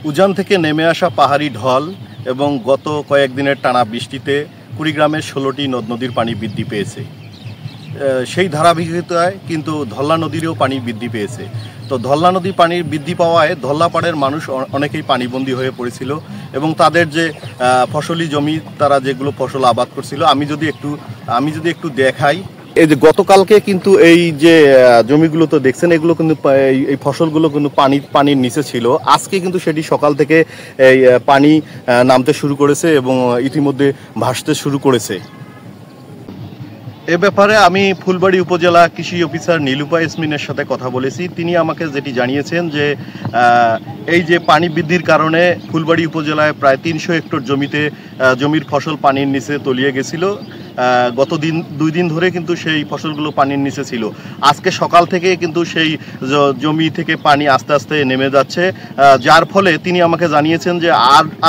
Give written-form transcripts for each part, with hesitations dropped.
উজান থেকে নেমে আসা পাহাড়ি ঢল এবং গত কয়েকদিনের টানা বৃষ্টিতে কুড়িগ্রামের ১৬টি নদ নদীর পানি বৃদ্ধি পেয়েছে। সেই ধারাবাহিকতায় কিন্তু ধল্লা নদীরও পানি বৃদ্ধি পেয়েছে। তো ধল্লা নদী পানির বৃদ্ধি পাওয়ায় ধল্লাপাড়ের মানুষ অনেকেই পানিবন্দী হয়ে পড়েছিল এবং তাদের যে ফসলি জমি, তারা যেগুলো ফসল আবাদ করছিল, আমি যদি একটু দেখাই, এই যে গতকালকে কিন্তু এই যে জমিগুলো তো দেখছেন, এগুলো কিন্তু এই ফসলগুলো কিন্তু পানির নিচে ছিল। আজকে কিন্তু সেটি সকাল থেকে এই পানি নামতে শুরু করেছে এবং ইতিমধ্যে ভাসতে শুরু করেছে। এ ব্যাপারে আমি ফুলবাড়ী উপজেলা কৃষি অফিসার নীলুপা ইয়াসমিনের সাথে কথা বলেছি। তিনি আমাকে যেটি জানিয়েছেন যে এই যে পানি বৃদ্ধির কারণে ফুলবাড়ী উপজেলায় প্রায় ৩০০ হেক্টর জমির ফসল পানির নিচে তলিয়ে গেছিল। গত 2 দিন ধরে কিন্তু সেই ফসলগুলো পানির নিচে ছিল। আজকে সকাল থেকে কিন্তু সেই জমি থেকে পানি আস্তে আস্তে নেমে যাচ্ছে, যার ফলে তিনি আমাকে জানিয়েছেন যে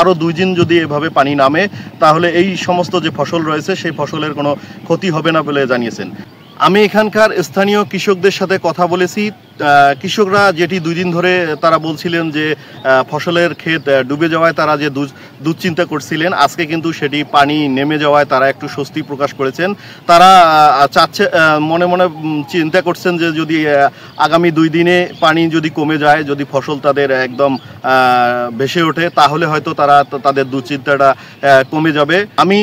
আরও 2 দিন যদি এভাবে পানি নামে তাহলে এই সমস্ত যে ফসল রয়েছে সেই ফসলের কোনো ক্ষতি হবে না বলে জানিয়েছেন। আমি এখানকার স্থানীয় কৃষকদের সাথে কথা বলেছি। কৃষকরা যেটি 2 দিন ধরে তারা বলছিলেন যে ফসলের ক্ষেত ডুবে যাওয়ায় তারা যে দুশ্চিন্তা করছিলেন, আজকে কিন্তু সেটি পানি নেমে যাওয়ায় তারা একটু স্বস্তি প্রকাশ করেছেন। তারা মনে মনে চিন্তা করছেন যে যদি আগামী 2 দিনে পানি যদি কমে যায়, যদি ফসল তাদের একদম ভেসে ওঠে, তাহলে হয়তো তারা তাদের দুশ্চিন্তাটা কমে যাবে। আমি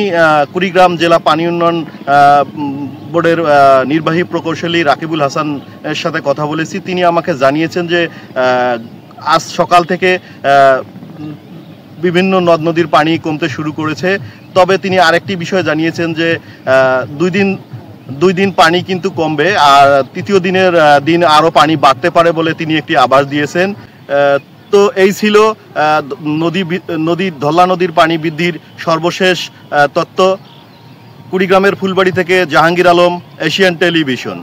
কুড়িগ্রাম জেলা পানি উন্নয়ন বোর্ডের নির্বাহী প্রকৌশলী রাকিবুল হাসানের সাথে কথা বলেছি। তিনি আমাকে জানিয়েছেন যে আজ সকাল থেকে বিভিন্ন নদ নদীর পানি কমতে শুরু করেছে। তবে তিনি আরেকটি বিষয় জানিয়েছেন যে 2 দিন পানি কিন্তু কমবে, আর তৃতীয় দিন আরও পানি বাড়তে পারে বলে তিনি একটি আভাস দিয়েছেন। তো এই ছিল ধল্লা নদীর পানি বৃদ্ধির সর্বশেষ তথ্য। কুড়িগ্রামের ফুলবাড়ী থেকে জাহাঙ্গীর আলম, এশিয়ান টেলিভিশন।